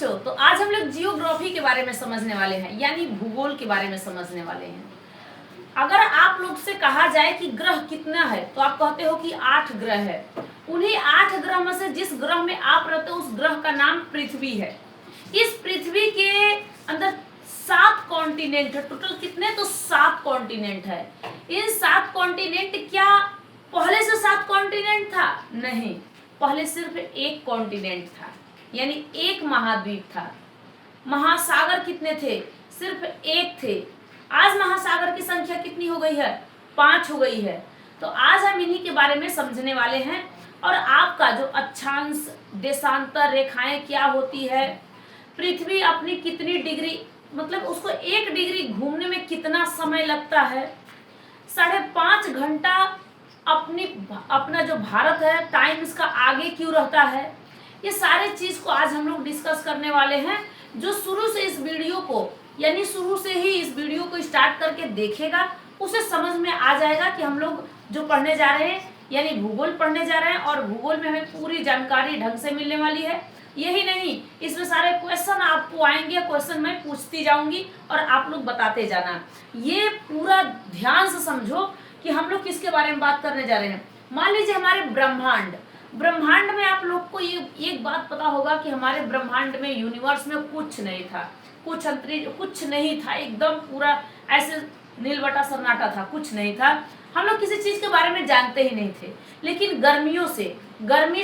बच्चों, तो आज हम लोग जियोग्राफी के बारे में समझने वाले हैं, यानी भूगोल के बारे में समझने वाले हैं। अगर आप लोग से कहा जाए कि ग्रह कितना है, तो आप कहते हो कि 8 ग्रह है। उन्हीं 8 ग्रह में से जिस ग्रह में आप रहते हो उस ग्रह का नाम पृथ्वी है। इस पृथ्वी के अंदर 7 कॉन्टिनेंट है। टोटल कितने? तो 7 कॉन्टिनेंट है। इन 7 कॉन्टिनेंट, क्या पहले से 7 कॉन्टिनेंट था? नहीं, पहले सिर्फ एक कॉन्टिनेंट था, यानी एक महाद्वीप था। महासागर कितने थे? सिर्फ एक थे। आज महासागर की संख्या कितनी हो गई है? 5 हो गई है। तो आज हम इन्हीं के बारे में समझने वाले हैं। और आपका जो अक्षांश, देशांतर रेखाएं क्या होती है, पृथ्वी अपनी कितनी डिग्री, मतलब उसको 1 डिग्री घूमने में कितना समय लगता है, 5.5 घंटा अपना जो भारत है टाइम इसका आगे क्यों रहता है, ये सारे चीज को आज हम लोग डिस्कस करने वाले हैं। जो शुरू से इस वीडियो को, यानी शुरू से ही इस वीडियो को स्टार्ट करके देखेगा, उसे समझ में आ जाएगा कि हम लोग जो पढ़ने जा रहे हैं, यानी भूगोल पढ़ने जा रहे हैं, और भूगोल में हमें पूरी जानकारी ढंग से मिलने वाली है। यही नहीं, इसमें सारे क्वेश्चन आपको आएंगे, क्वेश्चन मैं पूछती जाऊंगी और आप लोग बताते जाना। ये पूरा ध्यान से समझो कि हम लोग किसके बारे में बात करने जा रहे हैं। मान लीजिए हमारे ब्रह्मांड में आप लोग को ये एक बात पता होगा कि हमारे ब्रह्मांड में, यूनिवर्स में कुछ नहीं था, कुछ अंतरिक्ष कुछ नहीं था, एकदम पूरा ऐसे नीलबटा सन्नाटा था, कुछ नहीं था। हम लोग किसी चीज के बारे में जानते ही नहीं थे। लेकिन गर्मी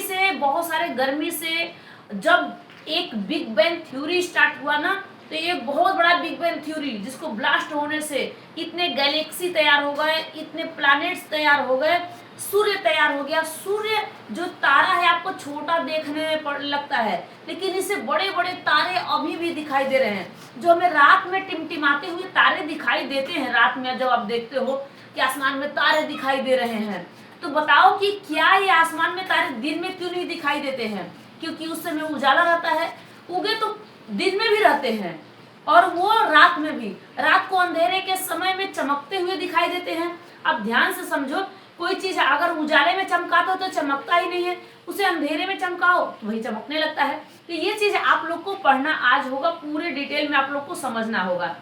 से जब एक बिग बैंग थ्योरी स्टार्ट हुआ ना, तो एक बहुत बड़ा बिग बैंग थ्योरी, जिसको ब्लास्ट होने से इतने गैलेक्सी तैयार हो गए, इतने प्लैनेट्स तैयार हो गए, सूर्य तैयार हो गया। सूर्य जो तारा है आपको छोटा देखने में लगता है, लेकिन इससे बड़े बड़े तारे अभी भी दिखाई दे रहे हैं। जो हमें रात में टिमटिमाते हुए तारे दिखाई देते हैं, रात में जब आप देखते हो कि आसमान में तारे दिखाई दे रहे हैं, तो बताओ कि क्या ये आसमान में तारे दिन में क्यों नहीं दिखाई देते हैं? क्योंकि उस समय उजाला रहता है। उगे तो दिन में भी रहते हैं, और वो रात में भी, रात को अंधेरे के समय में चमकते हुए दिखाई देते हैं। अब ध्यान से समझो, कोई चीज अगर उजाले में चमकाता हो तो चमकता ही नहीं है, उसे अंधेरे में चमकाओ तो वही चमकने लगता है। तो ये चीज आप लोग को पढ़ना आज होगा, पूरे डिटेल में आप लोग को समझना होगा।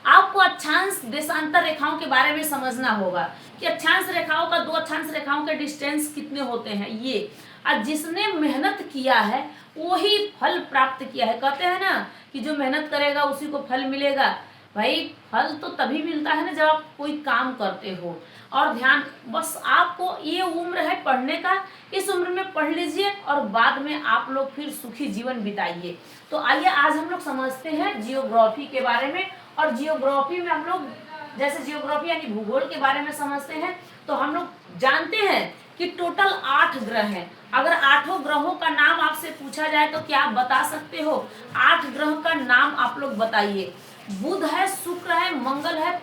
आपको अक्षांश देशांतर रेखाओं के बारे में समझना होगा कि अक्षांश रेखाओं का, 2 अक्षांश रेखाओं के डिस्टेंस कितने होते हैं। ये जिसने मेहनत किया है वही फल प्राप्त किया है। कहते हैं ना कि जो मेहनत करेगा उसी को फल मिलेगा। भाई, फल तो तभी मिलता है ना जब आप कोई काम करते हो। और ध्यान, बस आपको ये उम्र है पढ़ने का, इस उम्र में पढ़ लीजिए और बाद में आप लोग फिर सुखी जीवन बिताइए। तो आइए आज हम लोग समझते हैं जियोग्राफी के बारे में। और जियोग्राफी में हम लोग, जैसे जियोग्राफी यानी भूगोल के बारे में समझते हैं, तो हम लोग जानते हैं कि टोटल 8 ग्रह हैं। अगर 8 ग्रहों का नाम आपसे पूछा जाए तो क्या आप बता सकते हो? 8 ग्रह का नाम आप लोग बताइए। बुध है, शुक्र है, मंगल है,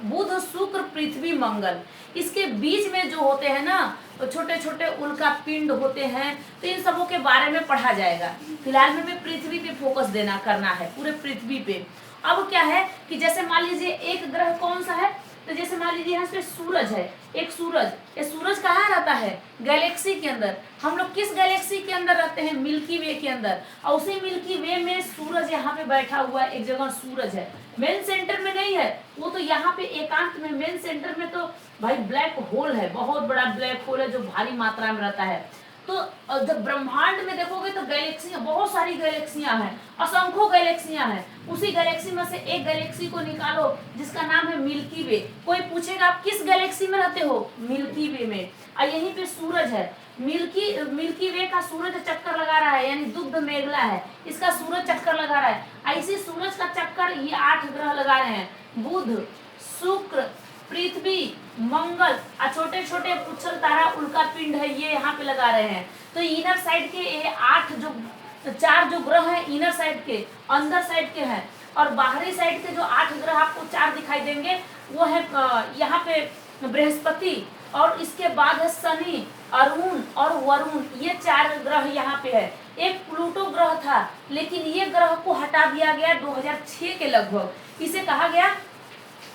बुध शुक्र पृथ्वी मंगल। इसके बीच में जो होते हैं ना, तो छोटे छोटे उल्का पिंड होते हैं, तो इन सबों के बारे में पढ़ा जाएगा। फिलहाल में हमें पृथ्वी पे फोकस करना है, पूरे पृथ्वी पे। अब क्या है कि जैसे मान लीजिए एक ग्रह कौन सा है, तो जैसे मान लीजिए यहाँ पे सूरज है, एक सूरज। ये सूरज कहाँ रहता है? गैलेक्सी के अंदर। हम लोग किस गैलेक्सी के अंदर रहते हैं? मिल्की वे के अंदर। और उसी मिल्की वे में सूरज यहाँ पे बैठा हुआ है, एक जगह सूरज है, मेन सेंटर में नहीं है वो, तो यहाँ पे एकांत में। मेन सेंटर में तो भाई ब्लैक होल है, बहुत बड़ा ब्लैक होल है जो भारी मात्रा में रहता है। तो जब ब्रह्मांड में देखोगे तो गैलेक्सियां, बहुत सारी गैलेक्सियां हैं, असंख्यों गैलेक्सियां हैं। उसी गैलेक्सी में से एक गैलेक्सी को निकालो जिसका नाम है मिल्की वे। कोई पूछेगा आप किस गैलेक्सी में रहते हो? मिल्की वे में। और यहीं पे सूरज है। मिल्की वे का सूरज चक्कर लगा रहा है, यानी दुग्ध मेघला है, इसका सूरज चक्कर लगा रहा है। ऐसे सूरज का चक्कर ये 8 ग्रह लगा रहे हैं। बुध, शुक्र, पृथ्वी, मंगल, और छोटे छोटे पुच्छल तारा, उल्का पिंड है, ये यहाँ पे लगा रहे हैं। तो इनर साइड के ये 4 जो ग्रह हैं, इनर साइड के, अंदर साइड के हैं। और बाहरी साइड के जो 8 ग्रह आपको 4 दिखाई देंगे, वो है यहाँ पे बृहस्पति, और इसके बाद है शनि, अरुण और वरुण। ये 4 ग्रह यहाँ पे है। एक प्लूटो ग्रह था, लेकिन ये ग्रह को हटा दिया गया 2006 के लगभग। इसे कहा गया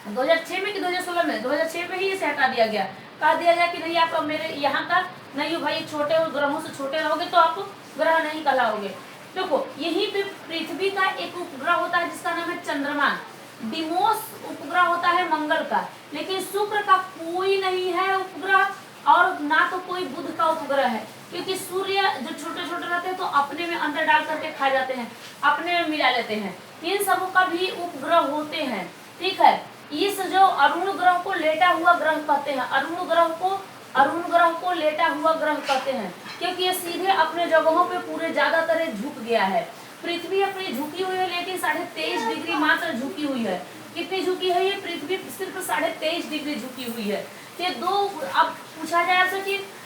2006 में कि 2016 में? 2006 में ही इसे हटा दिया गया। कहा दिया गया कि नहीं, आप मेरे यहाँ का नहीं हो भाई, छोटे ग्रहों से छोटे रहोगे तो आप ग्रह नहीं कहलाओगे। देखो यहीं पे पृथ्वी का एक उपग्रह होता है जिसका नाम है चंद्रमा। डिमोस उपग्रह होता है मंगल का, लेकिन शुक्र का कोई नहीं है उपग्रह, और ना तो कोई बुध का उपग्रह है, क्योंकि सूर्य जो छोटे छोटे रहते हैं तो अपने में अंदर डाल करके खा जाते हैं, अपने में मिला लेते हैं। इन सबों का भी उपग्रह होते हैं, ठीक है। इस जो अरुण ग्रह को लेटा हुआ ग्रह कहते हैं, अरुण ग्रह को लेटा हुआ ग्रह कहते हैं, क्योंकि ये सीधे अपने जगहों पे पूरे ज्यादातर झुक गया है। पृथ्वी अपनी झुकी हुई है, लेकिन 23.5 डिग्री मात्र झुकी हुई है। कितनी झुकी है ये पृथ्वी? सिर्फ 23.5 डिग्री झुकी हुई है। ये दो, अब पूछा जाए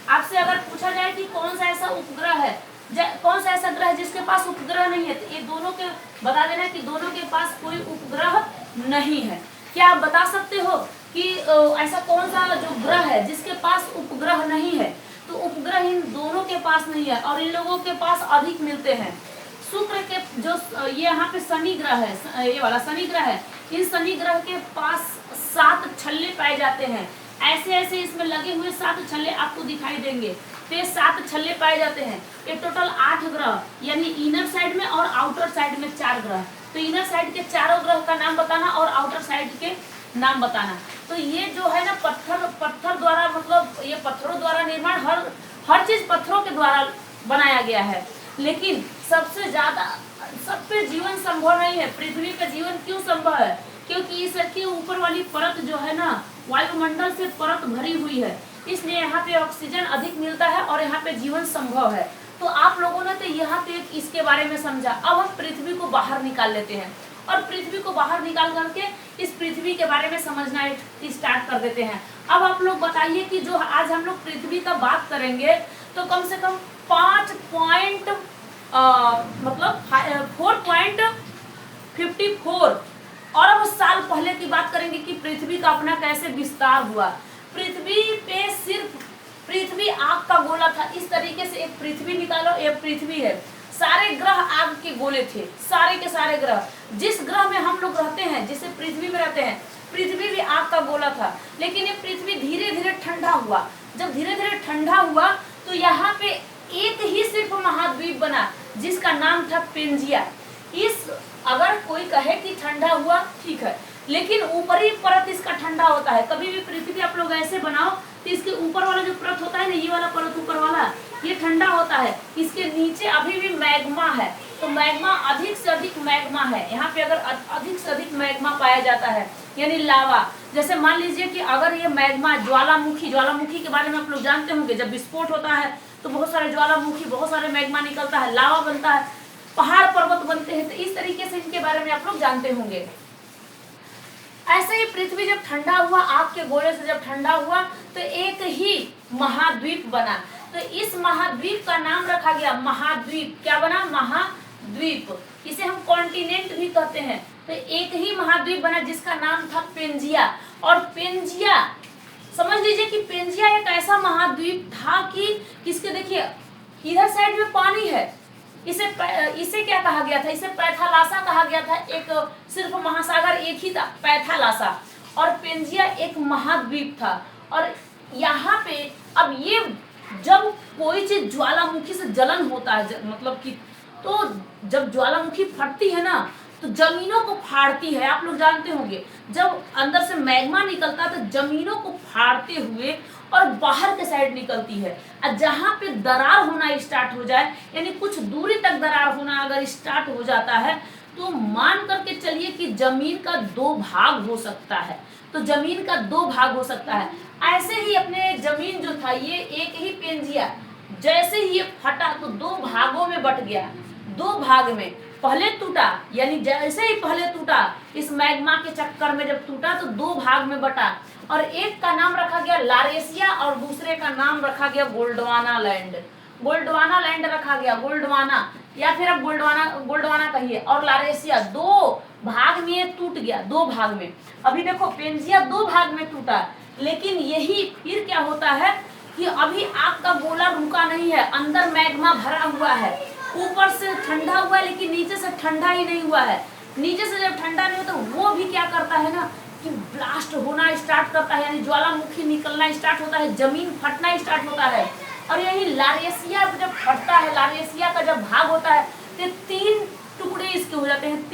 आपसे अगर पूछा जाए कि कौन सा ऐसा उपग्रह है, कौन सा ऐसा ग्रह जिसके पास उपग्रह नहीं है, तो ये दोनों के बता देना कि दोनों के पास कोई उपग्रह नहीं है। क्या आप बता सकते हो कि ऐसा कौन सा जो ग्रह है जिसके पास उपग्रह नहीं है? तो उपग्रह इन दोनों के पास नहीं है, और इन लोगों के पास अधिक मिलते हैं। शुक्र के जो ये यहाँ पे शनि ग्रह है, ये वाला शनि ग्रह है, इन शनि ग्रह के पास 7 छल्ले पाए जाते हैं। ऐसे ऐसे इसमें लगे हुए 7 छल्ले आपको दिखाई देंगे, तो ये 7 छल्ले पाए जाते हैं। ये टोटल 8 ग्रह, यानी इनर साइड में और आउटर साइड में 4 ग्रह। तो इनर साइड के चारों ग्रह का नाम बताना और आउटर साइड के नाम बताना। तो ये जो है ना पत्थर द्वारा, मतलब ये पत्थरों द्वारा निर्माण, हर चीज पत्थरों के द्वारा बनाया गया है। लेकिन सबसे ज्यादा सब पे जीवन संभव नहीं है। पृथ्वी पे जीवन क्यों संभव है? क्योंकि इसके ऊपर वाली परत जो है ना, वायुमंडल से परत भरी हुई है, इसलिए यहाँ पे ऑक्सीजन अधिक मिलता है और यहाँ पे जीवन संभव है। तो आप लोगों ने तो यहाँ पे इसके बारे में समझा। अब हम पृथ्वी को बाहर निकाल लेते हैं, और पृथ्वी को बाहर निकाल करके इस पृथ्वी के बारे में समझना स्टार्ट कर देते हैं। अब आप लोग बताइए कि जो आज हम लोग पृथ्वी का बात करेंगे, तो कम से कम 4.54 अरब साल पहले की बात करेंगे कि पृथ्वी का अपना कैसे विस्तार हुआ। पृथ्वी पे सिर्फ पृथ्वी आग का गोला था। इस तरीके से एक पृथ्वी निकालो, ये पृथ्वी है। सारे ग्रह आग के गोले थे, सारे के सारे ग्रह। जिस ग्रह में हम लोग रहते हैं, जिसे पृथ्वी में रहते हैं, पृथ्वी भी आग का गोला था। लेकिन ये पृथ्वी धीरे धीरे ठंडा हुआ। जब धीरे धीरे ठंडा हुआ तो यहाँ पे एक ही सिर्फ महाद्वीप बना, जिसका नाम था पेंजिया। इस अगर कोई कहे कि ठंडा हुआ, ठीक है, लेकिन ऊपरी परत इसका ठंडा होता है। कभी भी पृथ्वी आप लोग ऐसे बनाओ तो इसके ऊपर वाला जो परत होता है ना, ये वाला परत ऊपर वाला, ये ठंडा होता है। इसके नीचे अभी भी मैग्मा है, तो मैग्मा अधिक से अधिक मैग्मा है। यहाँ पे अगर अधिक से अधिक मैग्मा पाया जाता है, यानी लावा। जैसे मान लीजिए कि अगर ये मैग्मा ज्वालामुखी के बारे में आप लोग जानते होंगे, जब विस्फोट होता है तो बहुत सारे ज्वालामुखी, बहुत सारे मैग्मा निकलता है, लावा बनता है, पहाड़ पर्वत बनते हैं। तो इस तरीके से इनके बारे में आप लोग जानते होंगे। ऐसे ही पृथ्वी जब ठंडा हुआ, आग के गोले से जब ठंडा हुआ, तो एक ही महाद्वीप बना। तो इस महाद्वीप का नाम रखा गया महाद्वीप। क्या बना? महाद्वीप। इसे हम कॉन्टिनेंट भी कहते हैं। तो एक ही महाद्वीप बना जिसका नाम था पेंजिया। और पेंजिया, समझ लीजिए कि पेंजिया एक ऐसा महाद्वीप था कि इसके देखिए इधर साइड में पानी है। इसे क्या कहा गया था? इसे पैथालासा कहा गया था। एक सिर्फ महासागर एक ही था, पैथालासा। और पेंजिया एक महाद्वीप था। और यहाँ पे अब ये जब कोई चीज ज्वालामुखी से जलन होता है, मतलब कि तो जब ज्वालामुखी फटती है ना, तो जमीनों को फाड़ती है। आप लोग जानते होंगे, जब अंदर से मैग्मा निकलता है तो जमीनों को फाड़ते हुए और बाहर के साइड निकलती है। और जहाँ पे दरार होना स्टार्ट हो जाए, यानी कुछ दूरी तक दरार होना अगर स्टार्ट हो जाता है, तो मान करके चलिए कि जमीन का 2 भाग हो सकता है। तो जमीन का 2 भाग हो सकता है। ऐसे ही अपने जमीन जो था, ये एक ही पेंजिया, जैसे ही ये फटा तो 2 भागों में बट गया। 2 भाग में पहले टूटा, यानी जैसे ही पहले टूटा, इस मैग्मा के चक्कर में जब टूटा तो 2 भाग में बटा। और एक का नाम रखा गया लारेसिया और दूसरे का नाम रखा गया गोल्डवाना लैंड। गोल्डवाना लैंड रखा गया, गोल्डवाना, या फिर अब गोल्डवाना कहिए। और लारेसिया 2 भाग में ये टूट गया, 2 भाग में। अभी देखो पेंजिया 2 भाग में टूटा, लेकिन यही फिर क्या होता है कि अभी आग का गोला रुका नहीं है, अंदर मैग्मा भरा हुआ है। ऊपर से ठंडा हुआ है, लेकिन नीचे से ठंडा ही नहीं हुआ है। नीचे से जब ठंडा नहीं होता, वो भी क्या करता है ना कि ब्लास्ट होना स्टार्ट करता है, यानी ज्वालामुखी निकलना स्टार्ट होता है, जमीन फटना स्टार्ट होता है। और यही लारेसिया जब फटता है, लारेसिया का जब भाग होता है, तो 3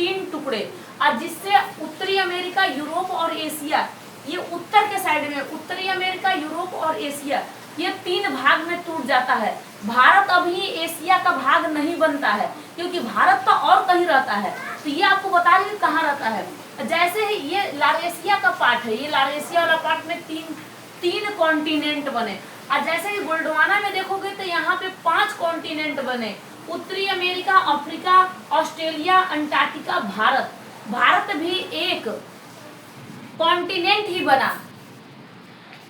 3 टुकड़े, और जिससे उत्तरी अमेरिका, यूरोप और एशिया, ये उत्तर के साइड में उत्तरी अमेरिका, यूरोप और एशिया, ये 3 भाग में टूट जाता है। भारत अभी एशिया का भाग नहीं बनता है, क्योंकि भारत तो और कहीं रहता है। तो ये आपको बता दें कहाँ रहता है। जैसे ही ये लारेशिया का पार्ट है, ये लारेशिया वाला पार्ट में तीन कॉन्टिनेंट बने, और जैसे ही गोल्डवाना में देखोगे तो यहाँ पे 5 कॉन्टिनेंट बने, उत्तरी America, Africa, Australia, Antarctica, Bharat. Bharat भी एक कॉन्टिनेंट ही बना,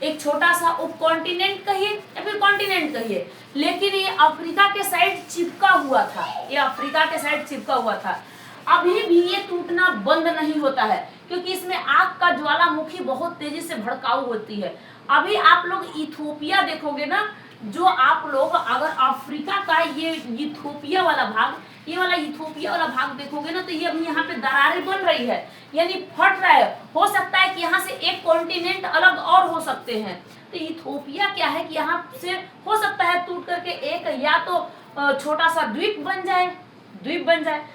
एक छोटा सा उप कॉन्टिनेंट कहिए या फिर कॉन्टिनेंट कहिए, लेकिन ये अफ्रीका के साइड चिपका हुआ था, ये अफ्रीका के साइड चिपका हुआ था। अभी भी ये टूटना बंद नहीं होता है, क्योंकि इसमें आग का ज्वालामुखी बहुत तेजी से भड़काऊ होती है। अभी आप लोग इथोपिया देखोगे ना, जो आप लोग अगर अफ्रीका का ये इथोपिया वाला भाग, ये वाला इथोपिया वाला भाग देखोगे ना, तो ये अभी यहाँ पे दरारें बन रही है, यानी फट रहा है। हो सकता है कि यहाँ से एक कॉन्टिनेंट अलग और हो सकते हैं। तो इथोपिया क्या है कि यहाँ से हो सकता है टूट करके एक या तो छोटा सा द्वीप बन जाए,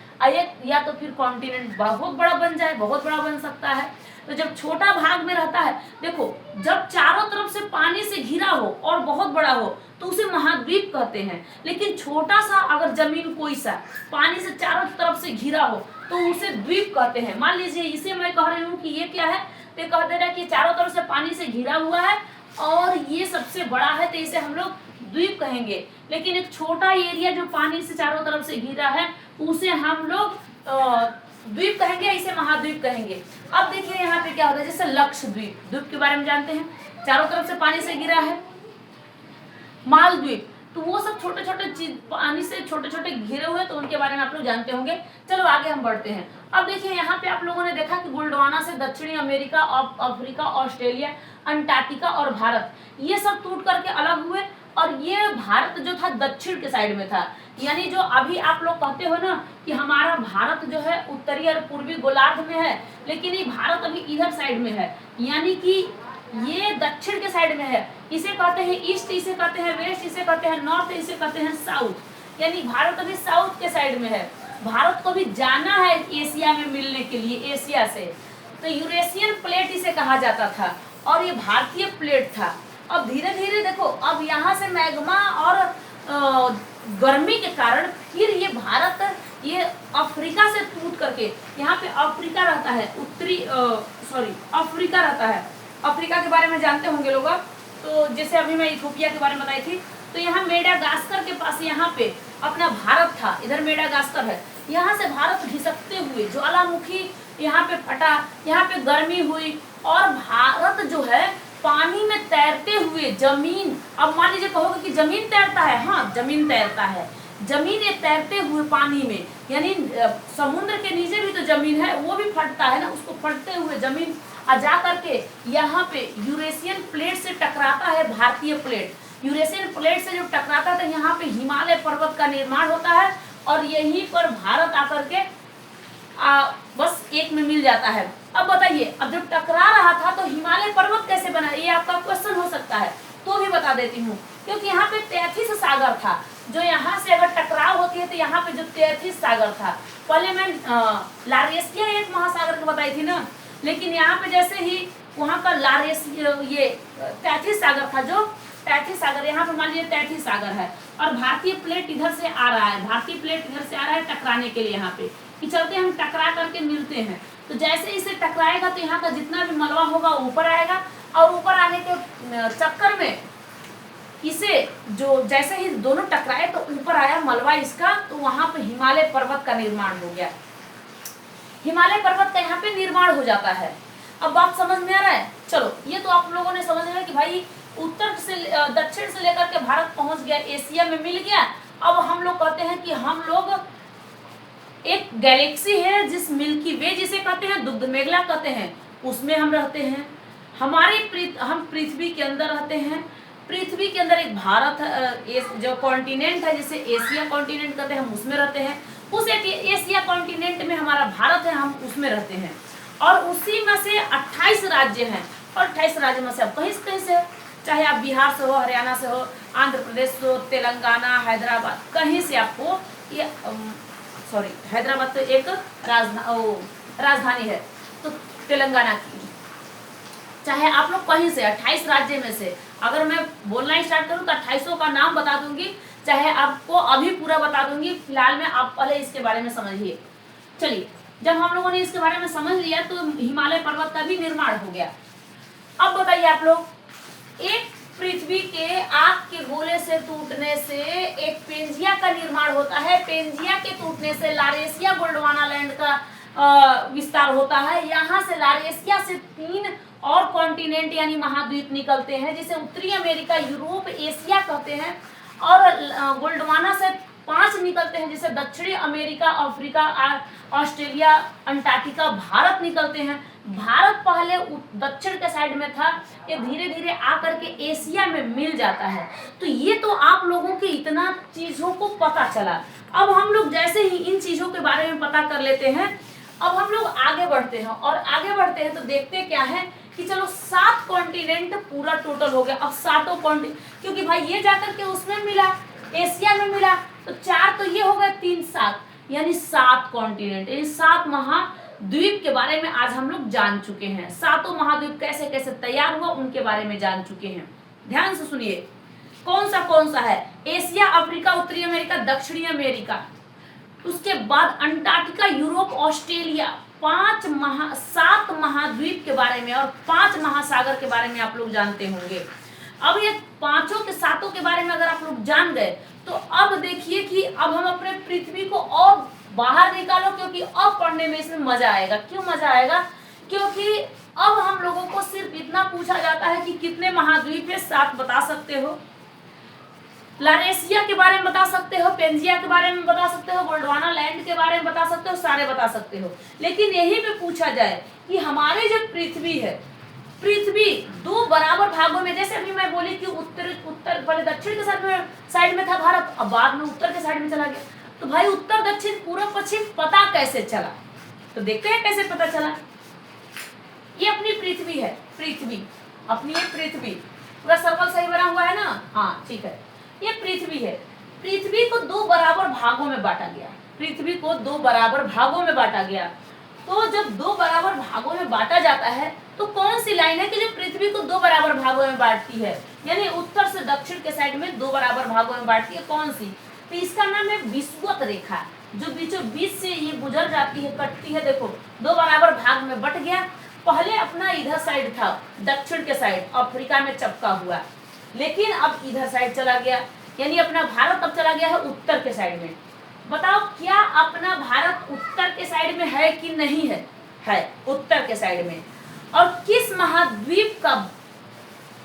या तो फिर कॉन्टिनेंट बहुत बड़ा बन जाए, बहुत बड़ा बन सकता है। तो जब छोटा भाग में रहता है, देखो जब चारों तरफ से पानी से घिरा हो और बहुत बड़ा हो तो उसे महाद्वीप कहते हैं। लेकिन छोटा सा अगर जमीन कोई सा पानी से चारों तरफ से घिरा हो तो उसे द्वीप कहते हैं। मान लीजिए इसे मैं कह रही हूँ कि ये क्या है, तो कह दे रहा है कि चारों तरफ से पानी से घिरा हुआ है और ये सबसे बड़ा है, तो इसे हम लोग द्वीप कहेंगे। लेकिन एक छोटा एरिया जो पानी से चारों तरफ से घिरा है उसे हम लोग द्वीप कहेंगे, इसे महाद्वीप कहेंगे। अब देखिए यहाँ पे क्या होता है, जैसे लक्षद्वीप, द्वीप के बारे में जानते हैं, चारों तरफ से पानी से घिरा है। मालद्वीप, तो वो सब छोटे छोटे चीज पानी से छोटे छोटे घिरे हुए, तो उनके बारे में आप लोग जानते होंगे। चलो आगे हम बढ़ते हैं। अब देखिए यहाँ पे आप लोगों ने देखा कि गोल्डवाना से दक्षिणी अमेरिका, अफ्रीका, ऑस्ट्रेलिया, अंटार्कटिका और भारत, ये सब टूट करके अलग हुए, और ये भारत जो था दक्षिण के साइड में था। यानी जो अभी आप लोग कहते हो ना कि हमारा भारत जो है उत्तरी और पूर्वी गोलार्ध में है, लेकिन ये भारत अभी इधर साइड में है, यानी कि ये दक्षिण के साइड में है। इसे कहते हैं ईस्ट, इसे कहते हैं वेस्ट, इसे कहते हैं नॉर्थ, इसे कहते हैं साउथ। यानी भारत अभी साउथ के साइड में है। भारत को भी जाना है एशिया में मिलने के लिए, एशिया से। तो यूरेशियन प्लेट इसे कहा जाता था, और ये भारतीय प्लेट था। अब धीरे धीरे देखो, अब यहाँ से मैग्मा और गर्मी के कारण फिर ये भारत, ये अफ्रीका से टूट करके यहाँ पे अफ्रीका रहता है, अफ्रीका रहता है। अफ्रीका के बारे में जानते होंगे लोग। तो जैसे अभी मैं इथोपिया के बारे में बताई थी, तो यहाँ मेडागास्कर के पास यहाँ पे अपना भारत था, इधर मेडागास्कर है। यहाँ से भारत घिसकते हुए ज्वालामुखी यहाँ पे फटा, यहाँ पे गर्मी हुई, और भारत जो है पानी में तैरते हुए जमीन, अब मान लीजिए कहोगे कि जमीन तैरता है, हाँ जमीन तैरता है। जमीन ये तैरते हुए पानी में, यानी समुद्र के नीचे भी तो जमीन है, वो भी फटता है ना, उसको फटते हुए जमीन आ जा करके यहाँ पे यूरेशियन प्लेट से टकराता है भारतीय प्लेट। यूरेशियन प्लेट से जब टकराता है तो यहाँ पे हिमालय पर्वत का निर्माण होता है, और यहीं पर भारत आकर के बस एक में मिल जाता है। अब बताइए, अब जब टकरा रहा था तो हिमालय पर्वत कैसे बना, ये आपका क्वेश्चन हो सकता है, तो भी बता देती हूँ। क्योंकि यहाँ पे तैथिस सागर था, जो यहाँ से अगर टकराव होती है तो यहाँ पे जो तैथिस सागर था, पहले मैं लारेशिया एक महासागर को बताई थी ना, लेकिन यहाँ पे जैसे ही वहाँ का ये तैथिस सागर था, जो तैथिस सागर, यहाँ पे मान लीजिए तैथिस सागर है, और भारतीय प्लेट इधर से आ रहा है, भारतीय प्लेट इधर से आ रहा है टकराने के लिए, यहाँ पे कि चलते हम टकरा करके मिलते हैं। तो जैसे इसे टकराएगा तो यहाँ का जितना भी मलबा होगा ऊपर आएगा, और ऊपर आने के चक्कर में इसे जो जैसे ही दोनों टकराए तो ऊपर आया मलबा इसका, तो वहां पे हिमालय पर्वत का निर्माण हो गया। हिमालय पर्वत का यहाँ पे निर्माण हो जाता है। अब बात समझ में आ रहा है? चलो ये तो आप लोगों ने समझ लिया कि भाई उत्तर से दक्षिण से लेकर के भारत पहुंच गया, एशिया में मिल गया। अब हम लोग कहते हैं कि हम लोग एक गैलेक्सी है जिस मिल्की वे जिसे कहते हैं, दुग्ध मेघला कहते हैं, उसमें हम रहते हैं। हम पृथ्वी के अंदर रहते हैं। पृथ्वी के अंदर एक भारत जो कॉन्टिनेंट है जिसे एशिया कॉन्टिनेंट कहते हैं, हम उसमें रहते हैं। उस एशिया कॉन्टिनेंट में हमारा भारत है, हम उसमें रहते हैं। और उसी में से 28 राज्य हैं, और 28 राज्य में से अब कहीं से, चाहे आप बिहार से हो, हरियाणा से हो, आंध्र प्रदेश से हो, तेलंगाना, हैदराबाद, कहीं से आपको ये सॉरी हैदराबाद तो एक राजधानी है तो तेलंगाना की। चाहे आप लोग कहीं से 28 राज्य में से अगर मैं बोलना स्टार्ट करूं तो 28 का नाम बता दूंगी, चाहे आपको अभी पूरा बता दूंगी। फिलहाल में आप पहले इसके बारे में समझिए। चलिए, जब हम लोगों ने इसके बारे में समझ लिया तो हिमालय पर्वत का भी निर्माण हो गया। अब बताइए आप लोग, एक पृथ्वी के आग के गोले से टूटने से एक पेंजिया का निर्माण होता है। पेंजिया के टूटने से लारेशिया गोल्डवाना लैंड का विस्तार होता है। यहाँ से लारेशिया से 3 और कॉन्टिनेंट यानी महाद्वीप निकलते हैं, जिसे उत्तरी अमेरिका, यूरोप, एशिया कहते हैं। और गोल्डवाना से 5 निकलते हैं, जिसे दक्षिणी America, Africa, Australia, Antarctica, Bharat निकलते हैं। भारत पहले दक्षिण के साइड में था, ये धीरे धीरे आकर के एशिया में मिल जाता है। तो ये तो आप लोगों के इतना चीजों को पता चला। अब हम लोग जैसे ही इन चीजों के बारे में पता कर लेते हैं, अब हम लोग आगे बढ़ते हैं और आगे बढ़ते हैं तो देखते क्या है कि चलो 7 कॉन्टिनेंट पूरा टोटल हो गया। अब 7 कॉन्टिनेंट, क्योंकि भाई ये जाकर के उसमें मिला, एशिया में मिला, तो 4 तो ये हो गए, 3 7 यानी 7 कॉन्टिनेंट, यानी 7 महाद्वीप के बारे में आज हम लोग जान चुके हैं। 7 महाद्वीप कैसे कैसे तैयार हुआ उनके बारे में जान चुके हैं। ध्यान से सुनिए, कौन सा है? एशिया, अफ्रीका, उत्तरी अमेरिका, दक्षिणी अमेरिका, उसके बाद अंटार्कटिका, यूरोप, ऑस्ट्रेलिया। 7 महाद्वीप के बारे में और 5 महासागर के बारे में आप लोग जानते होंगे। अब ये 5 के 7 के बारे में अगर आप लोग जान गए तो अब देखिए कि अब हम अपने पृथ्वी को और बाहर निकालो, क्योंकि अब पढ़ने में इसमें मजा आएगा। क्यों मजा आएगा? क्योंकि अब हम लोगों को सिर्फ इतना पूछा जाता है कि कितने महाद्वीप है, 7 बता सकते हो, लारेशिया के बारे में बता सकते हो, पेंजिया के बारे में बता सकते हो, गोल्डवाना लैंड के बारे में बता सकते हो, सारे बता सकते हो। लेकिन यही पे पूछा जाए कि हमारे जो पृथ्वी है, पृथ्वी 2 बराबर भागों में, जैसे अभी मैं बोली कि उत्तर पहले दक्षिण के साइड में था भारत, अब बाद में उत्तर के साइड में चला गया। तो भाई उत्तर, दक्षिण, पूर्व, पश्चिम पता कैसे चला? तो देखते हैं कैसे पता चला। ये अपनी पृथ्वी है, पृथ्वी अपनी ये पृथ्वी, पूरा सर्कल सही बना हुआ है ना? हाँ ठीक है, ये पृथ्वी है। पृथ्वी को 2 बराबर भागों में बांटा गया, पृथ्वी को 2 बराबर भागों में बांटा गया। तो जब 2 बराबर भागों में बांटा जाता है तो कौन सी लाइन है कि जो पृथ्वी को 2 बराबर भागों में बांटती है, यानी उत्तर से दक्षिण के साइड में 2 बराबर भागों में बांटती है? कौन सी? तो इसका नाम है विषुवत रेखा, जो बीचों बीच से ये गुजर जाती है, कटती है। देखो 2 बराबर भाग में बट गया। पहले अपना इधर साइड था, दक्षिण के साइड, अफ्रीका में चपका हुआ, लेकिन अब इधर साइड चला गया, यानी अपना भारत अब चला गया है उत्तर के साइड में। बताओ क्या अपना भारत उत्तर के साइड में है कि नहीं है? है, उत्तर के साइड में। और किस महाद्वीप का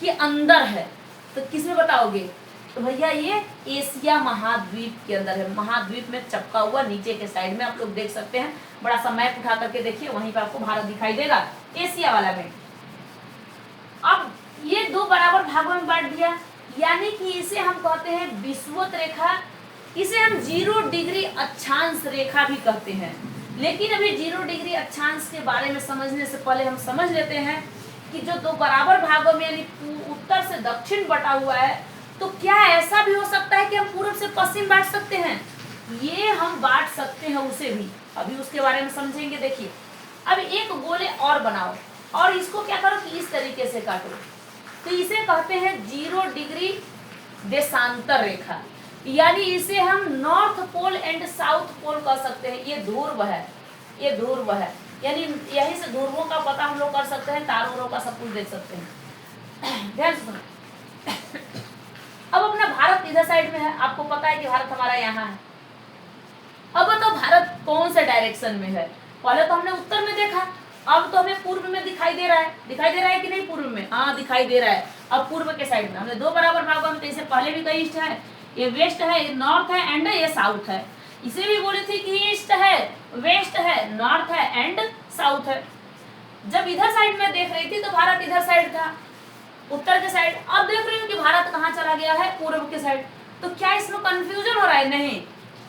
के अंदर है? तो किसमें बताओगे? तो भैया ये एशिया महाद्वीप के अंदर है, महाद्वीप में चपका हुआ नीचे के साइड में। आप लोग देख सकते हैं, बड़ा सा मैप उठा करके देखिए, वहीं पे आपको भारत दिखाई देगा, एशिया वाला में। अब ये 2 बराबर भागों में बांट दिया, यानी कि इसे हम कहते हैं विषुवत रेखा। इसे हम 0 डिग्री अक्षांश रेखा भी कहते हैं। लेकिन अभी 0 डिग्री अक्षांश के बारे में समझने से पहले हम समझ लेते हैं कि जो 2 बराबर भागों में यानी उत्तर से दक्षिण बटा हुआ है, तो क्या ऐसा भी हो सकता है कि हम पूर्व से पश्चिम बांट सकते हैं? ये हम बांट सकते हैं उसे भी, अभी उसके बारे में समझेंगे। देखिए, अब एक गोले और बनाओ और इसको क्या करो कि इस तरीके से काटो, तो इसे कहते हैं 0 डिग्री देशांतर रेखा, यानी इसे हम north pole and south pole कह सकते हैं। ये ध्रुव है, ये ध्रुव है, यानी यहीं से ध्रुवों का पता हम लोग कर सकते हैं, तारों का सब कुछ देख सकते हैं। ध्यान से सुनो। अब अपना भारत इधर साइड में है, आपको पता है कि भारत हमारा यहाँ है। अब बताओ भारत कौन से डायरेक्शन में है? पहले तो हमने उत्तर में देखा, अब तो हमें पूर्व में दिखाई दे रहा है। दिखाई दे रहा है कि नहीं पूर्व में? हाँ दिखाई दे रहा है। अब पूर्व के साइड में हमने 2 बराबर भागों में, तो इसे पहले भी कई ईस्ट है, ये वेस्ट है, ये नॉर्थ है एंड ये साउथ है। इसे भी बोली थी कि ईस्ट है, वेस्ट है, नॉर्थ है एंड साउथ है। जब इधर साइड में देख रही थी तो भारत इधर साइड था, उत्तर के साइड। अब देख रही हूँ कि भारत कहाँ चला गया है? पूर्व के साइड। तो क्या इसमें कंफ्यूजन हो रहा है? नहीं।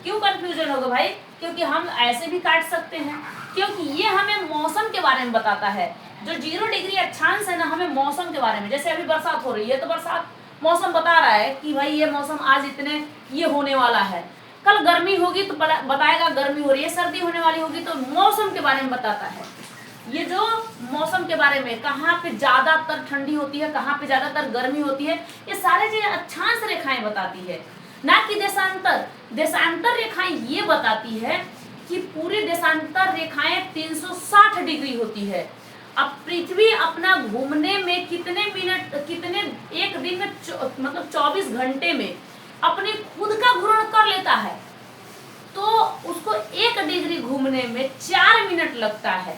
क्यों कंफ्यूजन होगा भाई? क्योंकि हम ऐसे भी काट सकते हैं, क्योंकि ये हमें मौसम के बारे में बताता है। जो 0 डिग्री अक्षांश है ना, हमें मौसम के बारे में, जैसे अभी बरसात हो रही है तो बरसात मौसम बता रहा है कि भाई ये मौसम आज इतने ये होने वाला है। कल गर्मी होगी तो बताएगा गर्मी हो रही है, सर्दी होने वाली होगी तो मौसम के बारे में बताता है। ये जो मौसम के बारे में, कहाँ पे ज्यादातर ठंडी होती है, कहाँ पे ज्यादातर गर्मी होती है, ये सारे चीजें अक्षांश रेखाएं बताती है, ना कि देशांतर। देशांतर रेखाएं ये बताती है कि पूरी देशांतर रेखाएं 360 डिग्री होती है। अब पृथ्वी अपना घूमने में कितने एक दिन में मतलब 24 घंटे में अपने खुद का घूर्ण कर लेता है, तो उसको 1 डिग्री घूमने में 4 मिनट लगता है।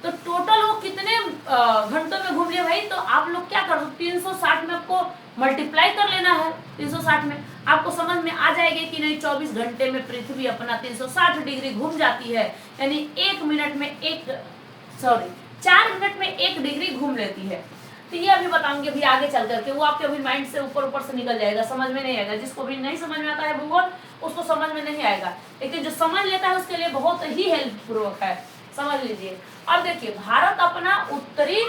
तो टोटल वो कितने घंटों में घूम लिया भाई? तो आप लोग क्या कर दो, 360 में आपको मल्टीप्लाई कर लेना है। 360 में आपको समझ में आ जाएगी कि नहीं, 24 घंटे में पृथ्वी अपना 360 डिग्री घूम जाती है, यानी 4 मिनट में 1 डिग्री घूम लेती है। तो ये अभी बताऊंगी अभी आगे चल करके, वो आपके अभी माइंड से ऊपर से निकल जाएगा, समझ में नहीं आएगा। जिसको भी नहीं समझ में आता है भूगोल, उसको समझ में नहीं आएगा, लेकिन जो समझ लेता है उसके लिए बहुत ही हेल्पपूर्वक है, समझ लीजिए। अब देखिए, भारत अपना उत्तरी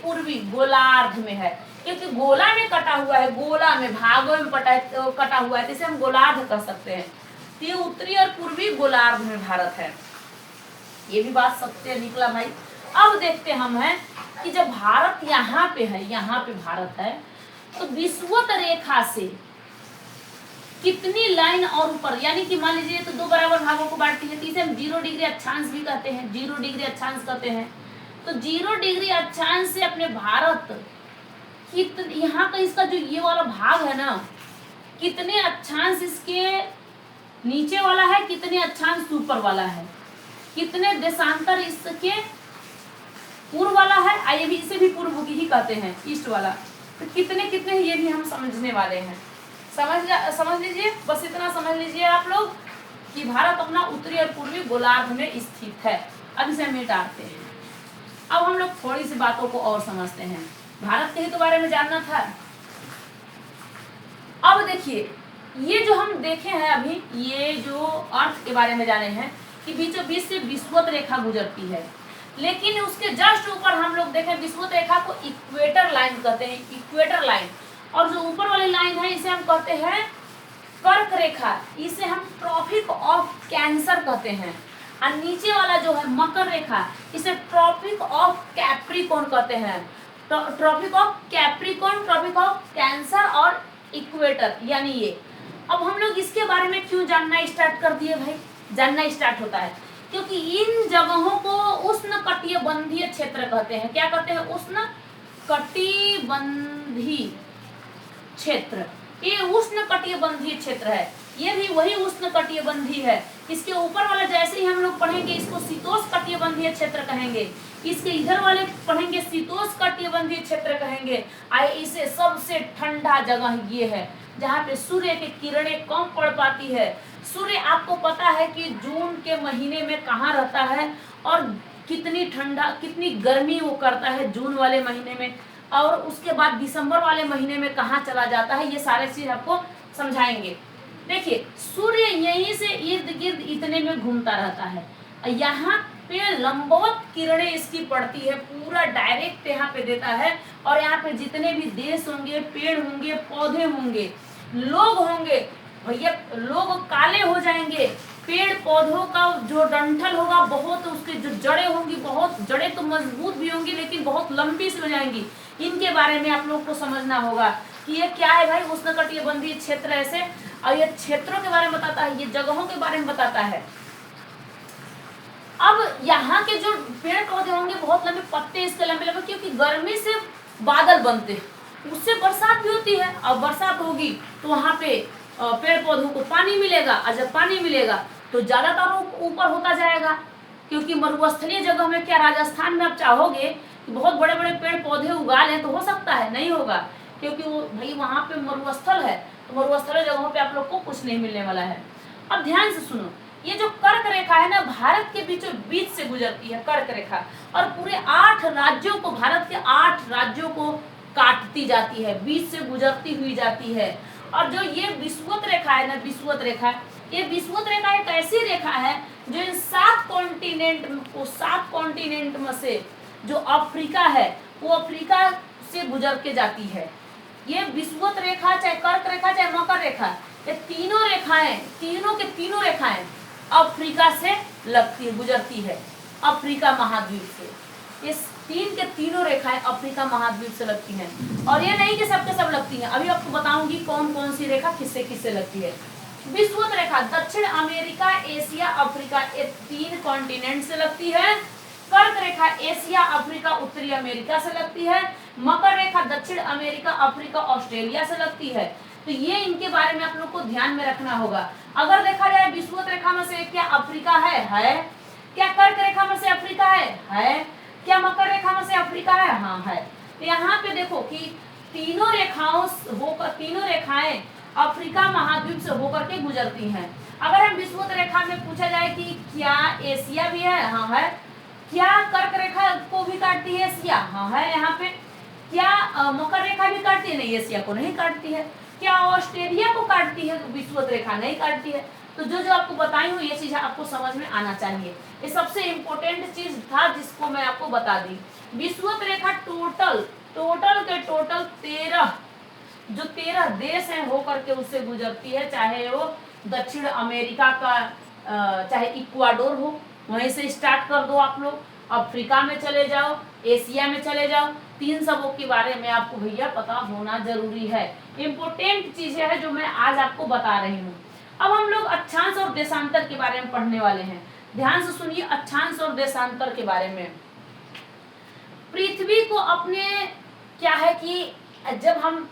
पूर्वी गोलार्ध में है, क्योंकि गोला में कटा हुआ है, गोला में भागों में कटा हुआ है, इसे हम गोलार्ध कह सकते हैं। तो ये उत्तरी और पूर्वी गोलार्ध में भारत है, ये भी बात सत्य निकला भाई। अब देखते हम हैं कि जब भारत यहाँ पे है, यहाँ पे भारत है, तो विषुवत रेखा से कितनी लाइन और ऊपर, यानी कि मान लीजिए तो 2 बराबर भागों को बांटती है, तो इसे हम 0 डिग्री अक्षांश भी कहते हैं, 0 डिग्री अक्षांश कहते हैं। तो 0 डिग्री अक्षांश से अपने भारत यहाँ का इसका जो ये वाला भाग है ना, कितने अक्षांश इसके नीचे वाला है, कितने अक्षांश ऊपर वाला है, कितने देशांतर इसके पूर्व वाला है, आइए भी इसे भी पूर्व की ही कहते हैं, ईस्ट वाला, तो कितने कितने ये भी हम समझने वाले हैं। समझ लीजिए, बस इतना समझ लीजिए आप लोग कि भारत अपना उत्तरी और पूर्वी गोलार्ध में स्थित है। अब इसे मिटाते हैं। अब हम लोग थोड़ी सी बातों को और समझते हैं, भारत के हित बारे में जानना था। अब देखिए, ये जो हम देखे हैं अभी, ये जो अर्थ के बारे में जाने हैं कि बीचों बीच से विषुवत रेखा गुजरती है, लेकिन उसके जस्ट ऊपर हम लोग देखें, विषुवत रेखा को इक्वेटर लाइन कहते हैं, इक्वेटर लाइन। और जो ऊपर वाली लाइन है इसे हम कहते हैं कर्क रेखा, इसे हम ट्रॉपिक ऑफ कैंसर कहते हैं। और नीचे वाला जो है मकर रेखा, इसे ट्रॉपिक ऑफ कैप्रिकॉर्न कहते हैं। Tropic of Capricorn, tropic of Cancer और इक्वेटर, यानी ये। अब हम लोग इसके बारे में क्यों जानना स्टार्ट कर दिए भाई? जानना स्टार्ट होता है क्योंकि इन जगहों को उष्णकटिबंधीय क्षेत्र कहते हैं। क्या कहते हैं? उष्णकटिबंधीय क्षेत्र। ये उष्णकटिबंधीय क्षेत्र है, ये भी वही उष्णकटिबंधीय है। इसके ऊपर वाला जैसे ही हम लोग पढ़ेंगे इसको शीतोष्णकटिबंधीय क्षेत्र कहेंगे, इसके इधर वाले पढ़ेंगे शीतोष्णकटिबंधीय क्षेत्र कहेंगे। आइए, इसे सबसे ठंडा जगह ये है जहाँ पे सूर्य की किरणें कम पड़ पाती है। सूर्य आपको पता है कि जून के महीने में कहाँ रहता है और कितनी ठंडा कितनी गर्मी वो करता है जून वाले महीने में, और उसके बाद दिसंबर वाले महीने में कहाँ चला जाता है, ये सारे चीज आपको समझाएंगे। देखिए, सूर्य यहीं से इर्द गिर्द इतने में घूमता रहता है, यहाँ पे लंबवत किरणें इसकी पड़ती है, पूरा डायरेक्ट यहाँ पे देता है। और यहाँ पे जितने भी देश होंगे, पेड़ होंगे, पौधे होंगे, लोग होंगे, भैया लोग काले हो जाएंगे। पेड़ पौधों का जो डंठल होगा बहुत, उसके जो जड़ें होंगी बहुत, जड़ें तो मजबूत भी होंगी लेकिन बहुत लंबी सी हो जाएंगी। इनके बारे में आप लोग को समझना होगा कि ये क्या है भाई, उष्णकटिबंधीय क्षेत्र ऐसे। और ये क्षेत्रों के बारे में बताता है, ये जगहों के बारे में बताता है। अब यहाँ के जो पेड़ पौधे होंगे बहुत लंबे पत्ते इसके लंबे लंबे, क्योंकि गर्मी से बादल बनते हैं, उससे बरसात भी होती है। और बरसात होगी तो वहाँ पे पेड़ पौधों को पानी मिलेगा, और जब पानी मिलेगा तो ज्यादातर ऊपर होता जाएगा। क्योंकि मरुस्थलीय जगह में, क्या राजस्थान में आप चाहोगे कि बहुत बड़े बड़े पेड़ पौधे उगा लें तो हो सकता है? नहीं होगा, क्योंकि वो भाई वहाँ पे मरुस्थल है, तो मरुस्थलीय जगहों पे आप लोग को कुछ नहीं मिलने वाला है। अब ध्यान से सुनो, ये जो कर्क रेखा है ना, भारत के बीचों बीच से गुजरती है कर्क रेखा, और पूरे 8 राज्यों को, भारत के 8 राज्यों को काटती जाती है, बीच से गुजरती हुई जाती है। और जो ये विषुवत रेखा है ना, विषुवत रेखा, ये विषुवत रेखा एक ऐसी रेखा है जो इन 7 कॉन्टिनेंट में से जो अफ्रीका है, वो अफ्रीका से गुजर के जाती है। ये विषुवत रेखा, चाहे कर्क रेखा, चाहे मकर रेखा, ये तीनों रेखाएं, तीनों के तीनों रेखाएं अफ्रीका से लगती है, गुजरती है अफ्रीका महाद्वीप से। इस तीन के तीनों रेखाएं अफ्रीका महाद्वीप से लगती हैं। और ये नहीं कि सबके सब लगती हैं, अभी आपको बताऊंगी कौन कौन सी रेखा किससे किससे लगती है। विषुवत रेखा दक्षिण अमेरिका, एशिया, अफ्रीका, ये तीन कॉन्टिनेंट से लगती है। कर्क रेखा एशिया, अफ्रीका, उत्तरी अमेरिका से लगती है। मकर रेखा दक्षिण अमेरिका, अफ्रीका, ऑस्ट्रेलिया से लगती है। तो ये इनके बारे में आप लोग को ध्यान में रखना होगा। अगर देखा जाए विषुवत रेखा में से क्या अफ्रीका है? क्या कर्क रेखा में से अफ्रीका है? क्या मकर रेखा में से अफ्रीका है? हाँ है। तो यहाँ पे देखो कि तीनों रेखाएं अफ्रीका महाद्वीप से होकर के गुजरती हैं। अगर हम विषुवत रेखा में पूछा जाए कि क्या एशिया भी है? हाँ है। क्या कर्क रेखा को भी काटती है एशिया? हाँ है यहाँ पे। क्या मकर रेखा भी काटती है? नहीं, एशिया को नहीं काटती है। क्या ऑस्ट्रेलिया को काटती है? विषुवत रेखा नहीं काटती है। तो जो जो आपको बताई हूँ ये चीज आपको समझ में आना चाहिए। ये सबसे इम्पोर्टेंट चीज था जिसको मैं आपको बता दी। विषुवत रेखा टोटल के टोटल 13 देश हैं होकर के उससे गुजरती है, चाहे वो दक्षिण अमेरिका का चाहे इक्वाडोर हो, वहीं से स्टार्ट कर दो आप लोग, अफ्रीका में चले जाओ, एशिया में चले जाओ, तीन सबों के बारे में आपको भैया पता होना जरूरी है। इम्पोर्टेंट चीजें हैं जो मैं आज आपको बता रही हूँ। अब हम लोग अक्षांश और देशांतर के बारे में पढ़ने वाले हैं। ध्यान से सुनिए अक्षांश और देशांतर के बारे में। पृथ्वी को अपने क्या है कि जब हम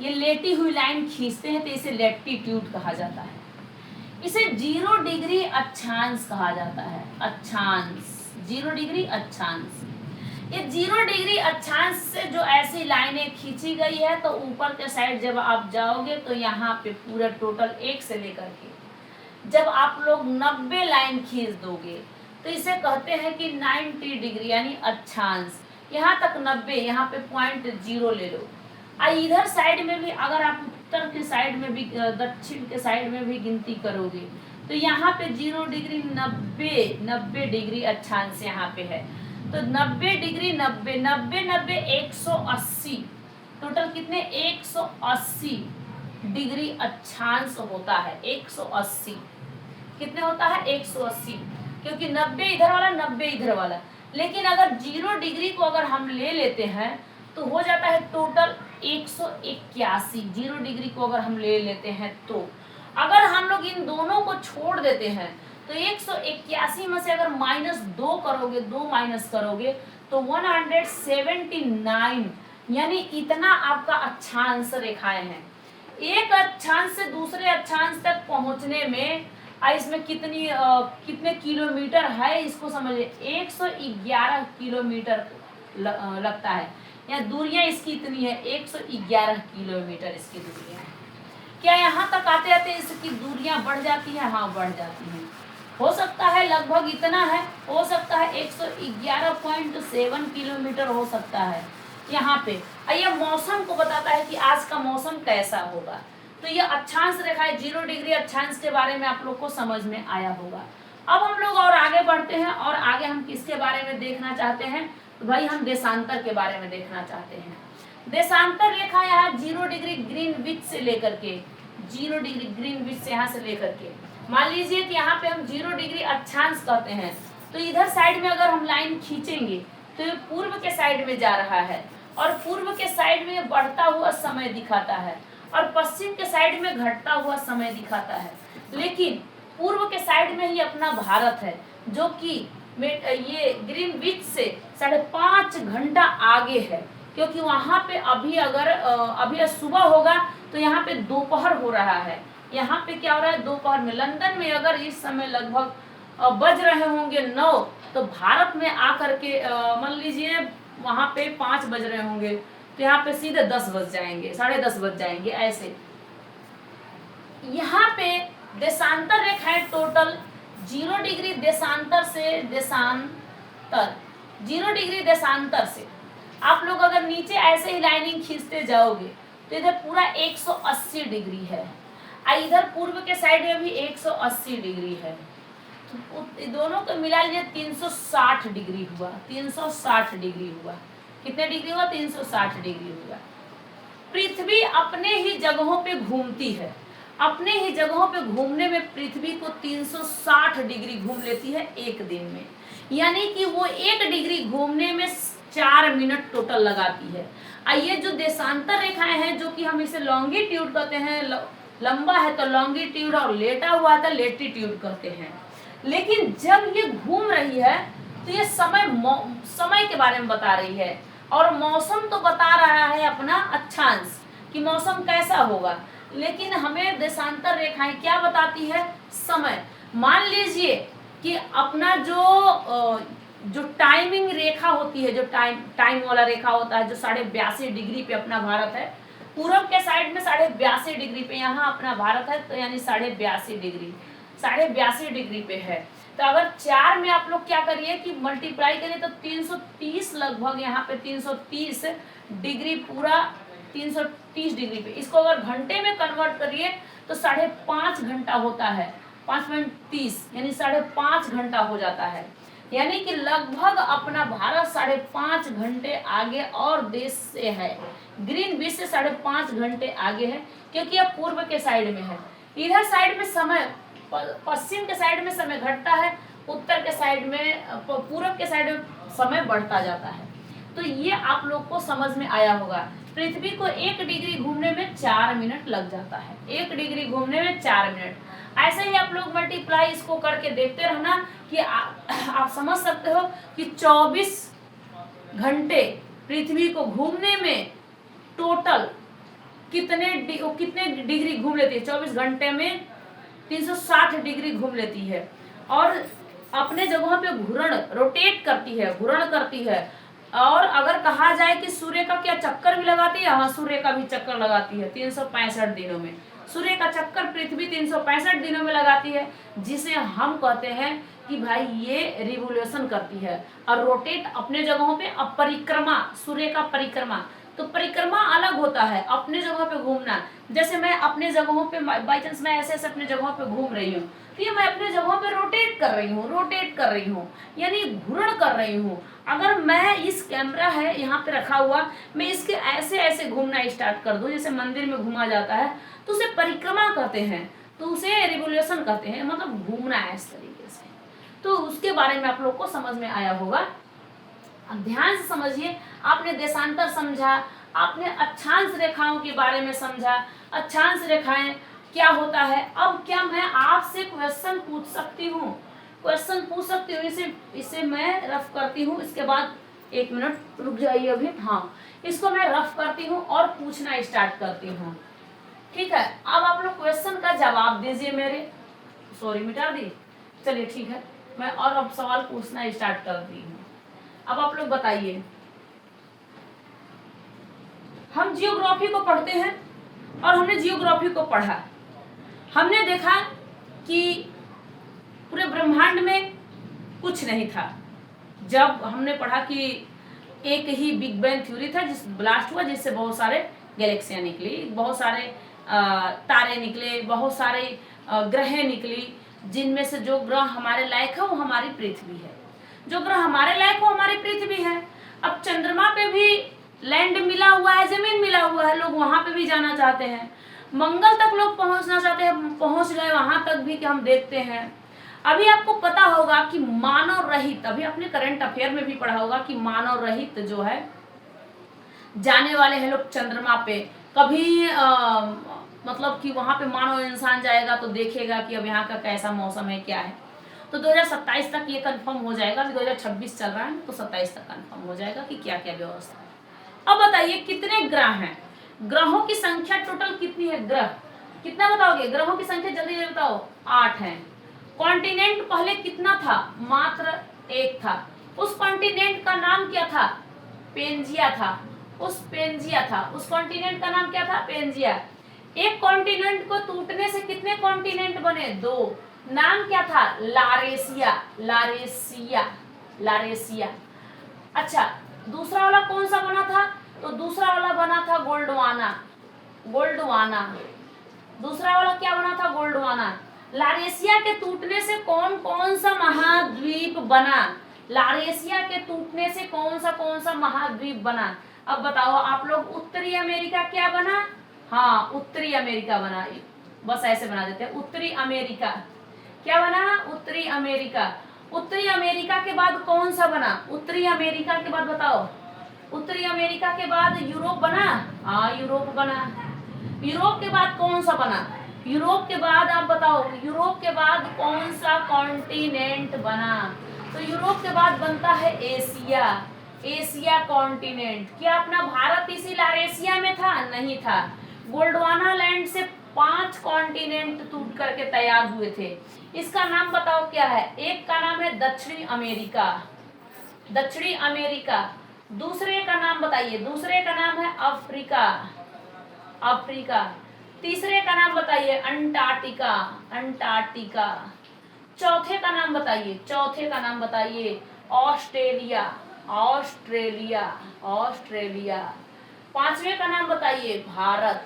ये लेटी हुई लाइन खींचते हैं तो इसे लैटिट्यूड कहा जाता है। इसे 0 डिग्री अक्षांश कहा जाता है। अक्षांश 0 डिग्री अक्षांश। ये 0 डिग्री अक्षांश से जो ऐसी लाइनें खींची गई है तो ऊपर के साइड जब आप जाओगे तो यहाँ पे पूरा टोटल 1 से लेकर के जब आप लोग 90 लाइन खींच दोगे तो इसे कहते हैं कि 90 डिग्री यानी अक्षांश। यहाँ तक 90, यहाँ पे 0.0 ले लो। इधर साइड में भी अगर आप उत्तर के साइड में भी दक्षिण के साइड में भी गिनती करोगे तो यहाँ पे 0 डिग्री 90 डिग्री अक्षांश यहाँ पे है। तो 90 डिग्री 90 90 90 180 टोटल कितने 180 डिग्री अक्षांश होता है। 180 कितने होता है 180, क्योंकि 90 इधर वाला 90 इधर वाला। लेकिन अगर 0 डिग्री को अगर हम ले लेते हैं तो हो जाता है टोटल 181। 0 डिग्री को अगर हम ले लेते हैं तो अगर हम लोग इन दोनों को छोड़ देते हैं तो 181 में से अगर -2 करोगे, 2 माइनस करोगे तो 179 यानी इतना आपका अक्षांश रेखाएं हैं। एक अक्षांश से दूसरे अक्षांश तक पहुंचने में इसमें कितने किलोमीटर है इसको समझिए। 111 किलोमीटर लगता है। या दूरियां इसकी इतनी है 111 किलोमीटर इसकी दूरियां है। क्या यहाँ तक आते आते इसकी दूरियां बढ़ जाती हैं? हाँ बढ़ जाती हैं। हो सकता है लगभग इतना है, हो सकता है 111.7 किलोमीटर हो सकता है यहाँ पे। ये मौसम को बताता है कि आज का मौसम कैसा होगा। तो ये अक्षांश रेखा है 0 डिग्री अक्षांश के बारे में आप लोग को समझ में आया होगा। अब हम लोग और आगे बढ़ते हैं और आगे हम किसके बारे में देखना चाहते हैं? तो भाई हम देशांतर के बारे में देखना चाहते हैं। देशांतर रेखा यहाँ 0 डिग्री ग्रीनविच से लेकर के 0 डिग्री ग्रीनविच से यहाँ से लेकर के मान लीजिए कि यहाँ पे हम 0 डिग्री अक्षांश कहते हैं तो इधर साइड में अगर हम लाइन खींचेंगे तो ये पूर्व के साइड में जा रहा है और पूर्व के साइड में बढ़ता हुआ समय दिखाता है और पश्चिम के साइड में घटता हुआ समय दिखाता है। लेकिन पूर्व के साइड में ही अपना भारत है जो कि ये ग्रीनविच से 5.5 घंटा आगे है, क्योंकि वहाँ पे अभी सुबह होगा तो यहाँ पे दोपहर हो रहा है। यहाँ पे क्या हो रहा है दोपहर में। लंदन में अगर इस समय लगभग बज रहे होंगे 9 तो भारत में आकर के मान लीजिए वहाँ पे 5 बज रहे होंगे तो यहाँ पे सीधे 10 बज जाएंगे, 10:30 बज जाएंगे ऐसे। यहाँ पे देशांतर रेखाएं टोटल 0 डिग्री देशांतर से 0 डिग्री देशांतर से आप लोग अगर नीचे ऐसे ही लाइनिंग खींचते जाओगे तो इधर पूरा 180 डिग्री है। इधर पूर्व के साइड में भी 180 डिग्री है। तो दोनों को मिला लीजिए 360 डिग्री हुआ। 360 डिग्री हुआ। कितने डिग्री हुआ? 360 डिग्री हुआ। पृथ्वी अपने ही जगहों पे घूमती है। अपने ही जगहों पे घूमने में पृथ्वी को 360 डिग्री घूम लेती है एक दिन में, यानी कि वो 1 डिग्री घूमने में 4 मिनट टोटल लगाती है। ये जो देशांतर रेखाएं हैं, जो कि हम इसे लॉन्गिट्यूड कहते हैं, लंबा है तो लॉन्गिट्यूड और लेटा हुआ है तो लेटिट्यूड कहते हैं। लेकिन जब ये घूम रही है तो ये समय के बारे में बता रही है, और मौसम तो बता रहा है अपना अक्षांश कि मौसम कैसा होगा। लेकिन हमें देशांतर रेखाएं क्या बताती है? समय। मान लीजिए कि अपना जो टाइमिंग रेखा होती है, जो टाइम वाला रेखा होता है, जो 82.5 डिग्री पे अपना भारत है, पूरब के साइड में 82.5 डिग्री पे यहाँ अपना भारत है, तो यानी 82.5 डिग्री पे है। तो अगर 4 में आप लोग क्या करिए कि मल्टीप्लाई करिए तो 330 लगभग यहाँ पे 330 डिग्री, पूरा 330 डिग्री पे। इसको अगर घंटे में कन्वर्ट करिए तो 5.5 घंटा होता है, 5.30 यानी 5.5 घंटा हो जाता है। यानी कि लगभग अपना भारत 5.5 घंटे आगे और देश से है, ग्रीनविच से 5.5 घंटे आगे है, क्योंकि अब पूर्व के साइड में है। इधर साइड में समय, पश्चिम के साइड में समय घटता है, उत्तर के साइड में, पूरब के साइड में समय बढ़ता जाता है। तो ये आप लोग को समझ में आया होगा। पृथ्वी को 1 डिग्री घूमने में 4 मिनट लग जाता है, 1 डिग्री घूमने में 4 मिनट। ऐसे ही आप लोग मल्टीप्लाई इसको करके देखते रहना कि आप समझ सकते हो कि 24 घंटे पृथ्वी को घूमने में टोटल कितने डिग्री घूम लेती है। 24 घंटे में 360 डिग्री घूम लेती है, और अपने जगहों पे रोटेट करती है। और अगर कहा जाए कि सूर्य का क्या चक्कर भी लगाती है, हाँ, सूर्य का भी चक्कर लगाती है 365 दिनों में। सूर्य का चक्कर पृथ्वी 365 दिनों में लगाती है, जिसे हम कहते हैं कि भाई ये रिवोल्यूशन करती है और रोटेट अपने जगहों पे। अब परिक्रमा, सूर्य का परिक्रमा, तो परिक्रमा अलग होता है, अपने जगहों पे घूमना। जैसे मैं अपने जगहों पे बाई चांस मैं ऐसे अपने जगहों पे घूम रही हूँ, तो ये मैं अपने जगहों पे रोटेट कर रही हूँ यानी घूर्ण कर रही हूँ। अगर मैं इस कैमरा है यहाँ पे रखा हुआ, मैं इसके ऐसे ऐसे घूमना स्टार्ट कर दूं, जैसे मंदिर में घूमा जाता है, तो उसे परिक्रमा कहते हैं, तो उसे रिवोल्यूशन कहते हैं, मतलब घूमना है इस तरीके से। तो उसके बारे में आप लोग को समझ में आया होगा। अब ध्यान से समझिए, आपने देशांतर समझा, आपने अक्षांश रेखाओं के बारे में समझा, अक्षांश रेखाएं क्या होता है। अब क्या मैं आपसे क्वेश्चन पूछ सकती हूँ? इसे मैं रफ करती हूँ, इसके बाद 1 मिनट रुक जाइए अभी। हाँ, इसको मैं रफ करती हूँ और पूछना स्टार्ट करती हूँ, ठीक है। अब आप लोग क्वेश्चन का जवाब दीजिए मेरे। सॉरी, मिटा दी, चलिए ठीक है, मैं और अब सवाल पूछना स्टार्ट करती हूँ। अब आप लोग बताइए, हम जियोग्राफी को पढ़ते हैं और हमने जियोग्राफी को पढ़ा, हमने देखा कि पूरे ब्रह्मांड में कुछ नहीं था। जब हमने पढ़ा कि एक ही बिग बैंग थ्योरी था, जिस ब्लास्ट हुआ, जिससे बहुत सारे गैलेक्सियां निकली, बहुत सारे तारे निकले, बहुत सारे ग्रह निकली, जिनमें से जो ग्रह हमारे लायक है वो हमारी पृथ्वी है। जो ग्रह हमारे लायक हो हमारी पृथ्वी है। अब चंद्रमा पे भी लैंड मिला हुआ है, जमीन मिला हुआ है, लोग वहां पे भी जाना चाहते हैं। मंगल तक लोग पहुंचना चाहते हैं, पहुंच गए वहां तक भी कि हम देखते हैं। अभी आपको पता होगा कि मानव रहित, अभी अपने करंट अफेयर में भी पढ़ा होगा कि मानव रहित जो है जाने वाले हैं लोग चंद्रमा पे। कभी मतलब कि वहां पे मानव इंसान जाएगा तो देखेगा कि अब यहाँ का कैसा मौसम है, क्या है। तो 2027 तक ये कंफर्म हो जाएगा, 2026 चल रहा है तो 27 तक कंफर्म हो जाएगा कि क्या क्या व्यवस्था है। अब बताइए कितने ग्रह हैं, ग्रहों की संख्या टोटल कितनी है? ग्रह कितना बताओगे? ग्रहों की संख्या जल्दी जल्दी बताओ। 8 है। कॉन्टिनेंट पहले कितना था? मात्र 1 था। उस कॉन्टिनेंट का नाम क्या था? पेंजिया था। उस कॉन्टिनेंट का नाम क्या था? पेंजिया। एक कॉन्टिनेंट को टूटने से कितने कॉन्टिनेंट बने? 2। नाम क्या था? लारेसिया। अच्छा, दूसरा वाला कौन सा बना था? तो दूसरा वाला बना था गोल्डवाना। दूसरा वाला क्या बना था? गोल्डवाना। लारेसिया के टूटने से कौन कौन सा महाद्वीप बना? लारेसिया के टूटने से कौन सा महाद्वीप बना? अब बताओ आप लोग, उत्तरी अमेरिका क्या बना? हाँ, उत्तरी अमेरिका बना। बस ऐसे बना देते हैं। उत्तरी अमेरिका, क्या बना? उत्तरी अमेरिका। उत्तरी अमेरिका के बाद कौन सा बना? उत्तरी अमेरिका के बाद बताओ, उत्तरी अमेरिका के बाद यूरोप बना? हाँ, यूरोप बना। यूरोप के बाद कौन सा बना? यूरोप के बाद आप बताओ, यूरोप के बाद कौन सा कॉन्टिनेंट बना? तो यूरोप के बाद बनता है एशिया, एशिया कॉन्टिनेंट। क्या अपना भारत इसी लारेशिया में था? नहीं था। गोल्डवाना लैंड से 5 कॉन्टिनेंट टूट करके तैयार हुए थे। इसका नाम बताओ क्या है? एक का नाम है दक्षिणी अमेरिका, दक्षिणी अमेरिका। दूसरे का नाम बताइए, दूसरे का नाम है अफ्रीका, अफ्रीका। तीसरे का नाम बताइए अंटार्कटिका, अंटार्कटिका। चौथे का नाम बताइए, चौथे का नाम बताइए ऑस्ट्रेलिया, ऑस्ट्रेलिया, ऑस्ट्रेलिया। पांचवे का नाम बताइए भारत।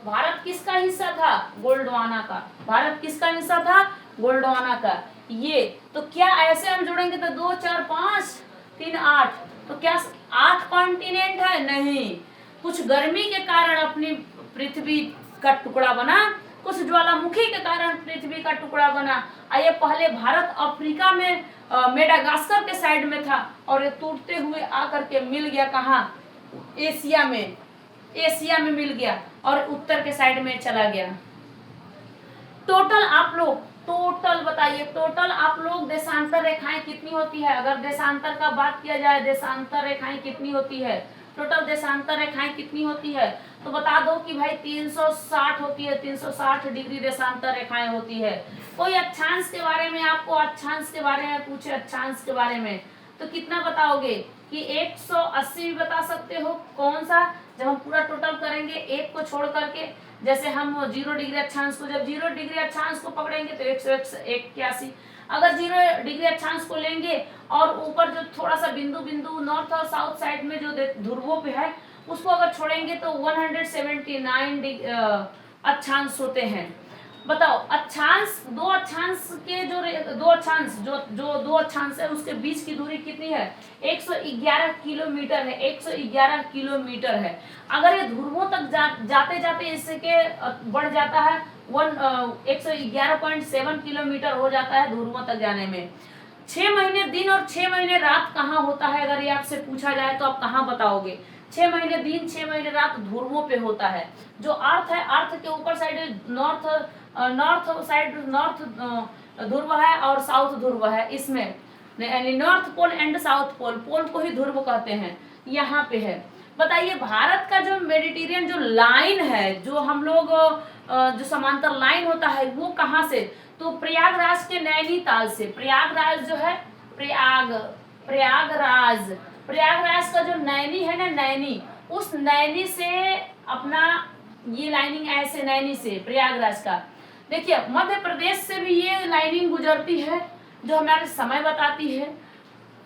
भारत किसका हिस्सा था? गोल्डवाना का। भारत किसका हिस्सा था? गोल्डवाना का। ये तो क्या ऐसे हम जोड़ेंगे तो 2 4 5 3 8, तो क्या 8 कॉन्टिनेंट है? नहीं। कुछ गर्मी के कारण अपनी पृथ्वी का टुकड़ा बना, कुछ ज्वालामुखी के कारण पृथ्वी का टुकड़ा बना। ये पहले भारत अफ्रीका में मेडागास्कर के साइड में था और ये टूटते हुए आकर के मिल गया कहाँ? एशिया में, एशिया में मिल गया और उत्तर के साइड में चला गया। टोटल आप लोग टोटल बताइए, टोटल आप लोग देशांतर रेखाएं कितनी होती है? अगर देशांतर का बात किया जाए, देशांतर रेखाएं कितनी होती है? टोटल देशांतर रेखाएं कितनी होती है? तो बता दो कि भाई 360 होती है, 360 डिग्री देशांतर रेखाएं होती है। कोई अक्षांश के बारे में आपको अक्षांश के बारे में पूछे, अक्षांश के बारे में, तो कितना बताओगे? कि 180 भी बता सकते हो। कौन सा? जब हम पूरा टोटल करेंगे एक को छोड़ करके, जैसे हम 0 डिग्री अक्षांश को, जब 0 डिग्री अक्षांश को पकड़ेंगे तो 181। अगर 0 डिग्री अक्षांश को लेंगे और ऊपर जो थोड़ा सा बिंदु बिंदु नॉर्थ और साउथ साइड में जो ध्रुवों पे है उसको अगर छोड़ेंगे तो 179 अक्षांश होते हैं। बताओ अक्षांश, दो अक्षांश के दो अक्षांश जो दो अक्षांश है उसके बीच की दूरी कितनी है? 111 किलोमीटर है, 111 किलोमीटर है। अगर ये ध्रुवों तक जाते जाते इसके बढ़ जाता है 111.7 किलोमीटर हो जाता है ध्रुवों तक जाने में। 6 महीने दिन और 6 महीने रात कहाँ होता है? अगर ये आपसे पूछा जाए तो आप कहाँ बताओगे? 6 महीने दिन 6 महीने रात ध्रुवों पे होता है। जो अर्थ है, अर्थ के ऊपर साइड नॉर्थ साइड नॉर्थ ध्रुव है और साउथ ध्रुव है। इसमें यानी north pole and south pole, pole को ही ध्रुव कहते हैं, यहाँ पे है। बताइए भारत का जो मेडिटेरियन जो लाइन है, जो हम लोग जो समांतर लाइन होता है वो कहाँ से? तो प्रयागराज के नैनीताल से। प्रयागराज जो है, प्रयागराज प्रयागराज का जो नैनी है ना, नैनी, उस नैनी से अपना ये लाइनिंग ऐसे, नैनी से प्रयागराज का। देखिए मध्य प्रदेश से भी ये लाइनिंग गुजरती है जो हमारे समय बताती है।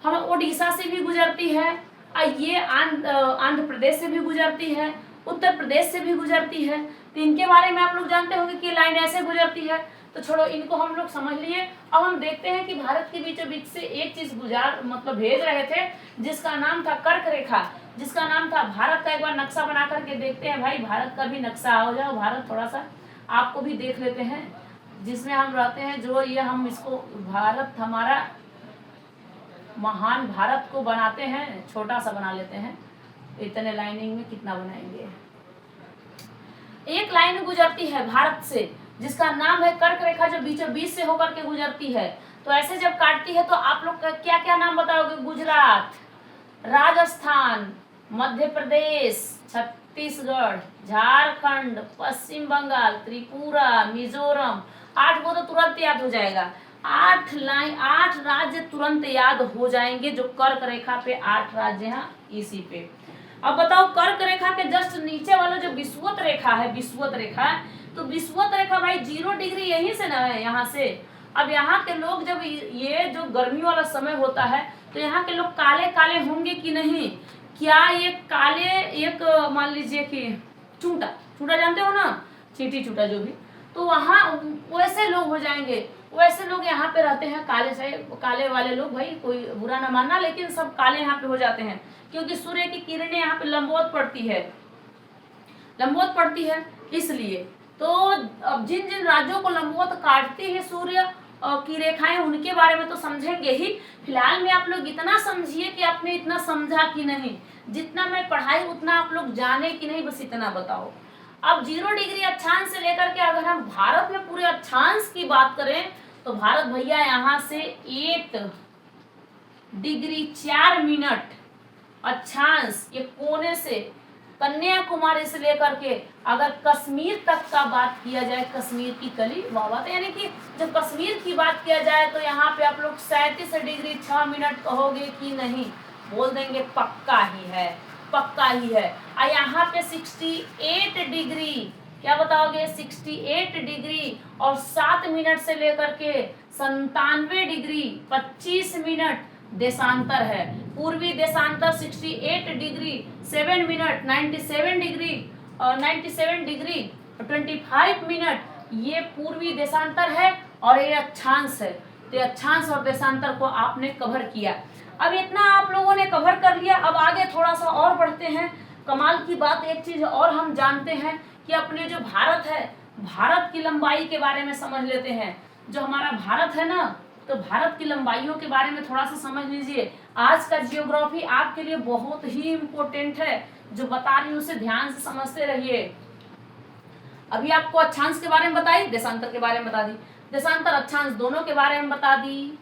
हम ओडिशा से भी गुजरती है, ये आंध्र प्रदेश से भी गुजरती है, उत्तर प्रदेश से भी गुजरती है। तो इनके बारे में आप लोग जानते होंगे कि लाइन ऐसे गुजरती है। तो छोड़ो इनको, हम लोग समझ लिए। अब हम देखते हैं कि भारत के बीचों बीच से एक चीज भेज रहे थे जिसका नाम था कर्क रेखा, जिसका नाम था भारत का। एक बार नक्शा बना करके देखते हैं भाई, भारत का भी नक्शा हो जाओ, भारत थोड़ा सा आपको भी देख लेते हैं जिसमें हम रहते हैं। जो ये हम इसको भारत, हमारा महान भारत को बनाते हैं, छोटा सा बना लेते हैं। इतने लाइनिंग में कितना बनाएंगे? एक लाइन गुजरती है भारत से जिसका नाम है कर्क रेखा, जो बीचों बीच से होकर के गुजरती है। तो ऐसे जब काटती है तो आप लोग क्या क्या नाम बताओगे? गुजरात, राजस्थान, मध्य प्रदेश, छत्तीसगढ़, झारखंड, पश्चिम बंगाल, त्रिपुरा, मिजोरम। 8 को तो तुरंत याद हो जाएगा। 8 राज्य तुरंत याद हो जाएंगे जो कर्क रेखा पे 8 राज्य हैं इसी पे। अब बताओ कर्क रेखा के जस्ट नीचे वाला जो विषुवत रेखा है, विषुवत रेखा, तो विषुवत रेखा भाई 0 डिग्री यहीं से ना है, यहाँ से। अब यहाँ के लोग जब ये जो गर्मी वाला समय होता है तो यहाँ के लोग काले काले होंगे कि नहीं? क्या ये काले, एक मान लीजिए कि चूंटा, चूंटा जानते हो ना, चींटी चूंटा जो भी, तो वहाँ वैसे लोग हो जाएंगे। वैसे लोग यहाँ पे रहते हैं, काले से काले वाले लोग, भाई कोई बुरा ना मानना, लेकिन सब काले यहाँ पे हो जाते हैं क्योंकि सूर्य की किरणें यहाँ पे लंबवत पड़ती है, लंबवत पड़ती है इसलिए। तो अब जिन जिन राज्यों को लंबवत काटती है सूर्य की रेखाएं, उनके बारे में तो समझेंगे ही। फिलहाल में आप लोग इतना समझिए कि आपने इतना समझा कि नहीं, जितना मैं पढ़ाई उतना आप लोग जाने कि नहीं, बस इतना बताओ। अब 0 डिग्री अक्षांश से लेकर के अगर हम भारत में पूरे अक्षांश की बात करें तो भारत भैया यहाँ से 8 डिग्री 4 मिनट अक्षांश ये कोने से कन्याकुमारी से लेकर के अगर कश्मीर तक का बात किया जाए, कश्मीर की कली वाह, तो यानी कि जब कश्मीर की बात किया जाए तो यहाँ पे आप लोग 37 डिग्री 6 मिनट कहोगे कि नहीं, बोल देंगे पक्का ही है, पक्का ही है। और यहाँ पे 68 डिग्री, क्या बताओगे, 68 डिग्री और 7 मिनट से लेकर के 97 डिग्री 25 मिनट देशांतर है। पूर्वी देशांतर 68 डिग्री 7 मिनट 97 डिग्री और 97 डिग्री 25 मिनट, ये पूर्वी देशांतर है और ये अक्षांश है। तो अक्षांश और देशांतर को आपने कवर किया। अब इतना आप लोगों ने कवर कर लिया, अब आगे थोड़ा सा और बढ़ते हैं। कमाल की बात एक चीज और हम जानते हैं कि अपने जो भारत है, भारत की लंबाई के बारे में समझ लेते हैं। जो हमारा भारत है ना, तो भारत की लंबाइयों के बारे में थोड़ा सा समझ लीजिए। आज का जियोग्राफी आपके लिए बहुत ही इम्पोर्टेंट है, जो बता रही हूँ उसे ध्यान से समझते रहिए। अभी आपको अक्षांश के बारे में बताई, देशांतर के बारे में बता दी, देशांतर अक्षांश दोनों के बारे में बता दी,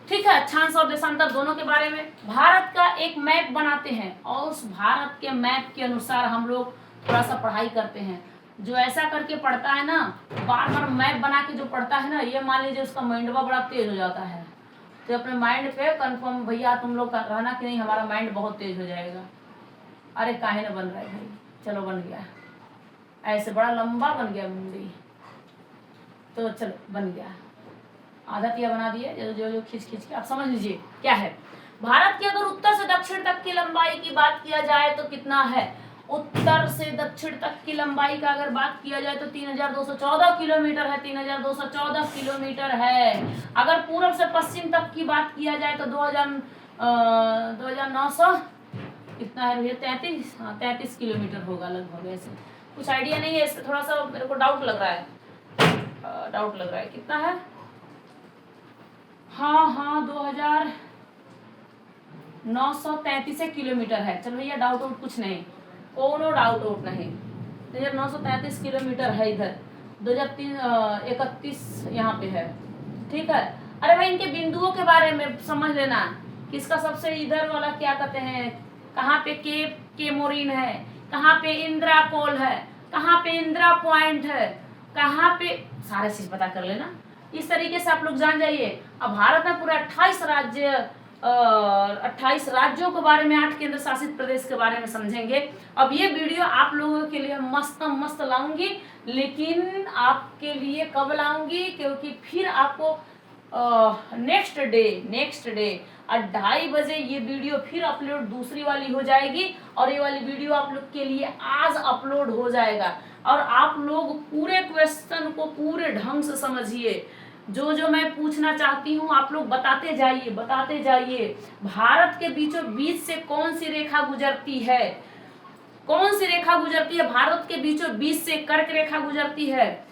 ठीक है, अक्षांश और देशांतर दोनों के बारे में। भारत का एक मैप बनाते हैं और उस भारत के मैप के अनुसार हम लोग थोड़ा सा पढ़ाई करते हैं। जो ऐसा करके पढ़ता है ना, बार बार मैप बना के जो पढ़ता है ना, ये मान लीजिए उसका माइंडवा बड़ा तेज हो जाता है। तो अपने माइंड पे कंफर्म भैया तुम लोग रहना कि नहीं, हमारा माइंड बहुत तेज हो जाएगा। अरे काहे ना बन रहा है भाई, चलो बन गया, ऐसे बड़ा लंबा बन गया मुंडी, तो चलो बन गया, आधा तिया बना दिए, जो जो खींच खींच के आप समझ लीजिए क्या है। भारत की अगर उत्तर से दक्षिण तक की लंबाई की बात किया जाए तो कितना है, उत्तर से दक्षिण तक की लंबाई का अगर बात किया जाए तो 3214 किलोमीटर है, 3214 किलोमीटर है। अगर पूर्व से पश्चिम तक की बात किया जाए तो 2900 कितना है भैया, 33 किलोमीटर होगा लगभग। ऐसे कुछ आइडिया नहीं है, इससे थोड़ा सा मेरे को डाउट लग रहा है, कितना है, हाँ 2933 किलोमीटर है। चलो भैया डाउट आउट कुछ नहीं, कोनो डाउट आउट नहीं, 2933 किलोमीटर है इधर, 2031 यहाँ पे है, ठीक है। अरे भाई इनके बिंदुओं के बारे में समझ लेना, किसका सबसे इधर वाला क्या कहते हैं, कहाँ पे केमोरिन है, कहाँ पे इंदिरा कोल है, कहाँ पे इंदिरा पॉइंट है, कहाँ पे, सारे चीज पता कर लेना। इस तरीके से आप लोग जान जाइए। अब भारत में पूरा 28 राज्यों के बारे में, 8 केंद्र शासित प्रदेश के बारे में समझेंगे। अब ये वीडियो आप लोगों के लिए मस्त लाऊंगी, लेकिन आपके लिए कब लाऊंगी, क्योंकि फिर आपको नेक्स्ट डे 2:30 बजे ये वीडियो फिर अपलोड दूसरी वाली हो जाएगी, और ये वाली वीडियो आप लोग के लिए आज अपलोड हो जाएगा। और आप लोग पूरे क्वेश्चन को पूरे ढंग से समझिए, जो मैं पूछना चाहती हूँ आप लोग बताते जाइए। भारत के बीचों बीच से कौन सी रेखा गुजरती है, भारत के बीचों बीच से कर्क रेखा गुजरती है।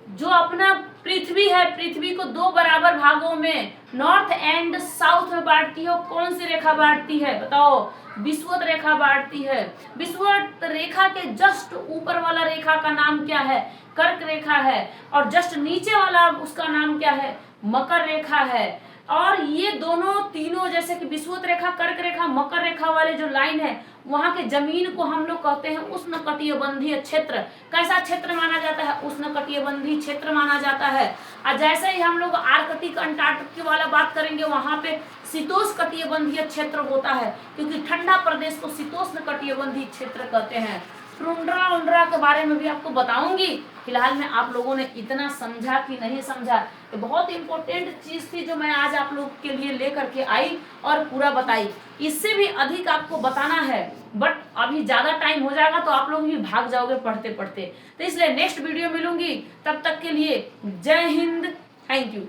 जो अपना पृथ्वी है, पृथ्वी को 2 बराबर भागों में नॉर्थ एंड साउथ में बांटती है, कौन सी रेखा बांटती है बताओ, विषुवत रेखा बांटती है। विषुवत रेखा के जस्ट ऊपर वाला रेखा का नाम क्या है, कर्क रेखा है, और जस्ट नीचे वाला उसका नाम क्या है, मकर रेखा है। और ये तीनों जैसे कि विषुवत रेखा, कर्क रेखा, मकर रेखा वाले जो लाइन है, वहां के जमीन को हम लोग कहते हैं उष्णकटिबंधीय क्षेत्र। कैसा क्षेत्र माना जाता है, उष्णकटिबंधीय क्षेत्र माना जाता है। और जैसे ही हम लोग आर्कटिक अंटार्कटिक वाला बात करेंगे, वहां पे शीतोष्णकटिबंधीय क्षेत्र होता है, क्योंकि ठंडा प्रदेश को शीतोष्णकटिबंधीय क्षेत्र कहते हैं। टुंड्रा के बारे में भी आपको बताऊंगी। फिलहाल में आप लोगों ने इतना समझा कि नहीं समझा, तो बहुत इंपॉर्टेंट चीज थी जो मैं आज आप लोग के लिए लेकर के आई और पूरा बताई। इससे भी अधिक आपको बताना है, बट अभी ज्यादा टाइम हो जाएगा तो आप लोग भी भाग जाओगे पढ़ते पढ़ते। तो इसलिए नेक्स्ट वीडियो मिलूंगी, तब तक के लिए जय हिंद, थैंक यू।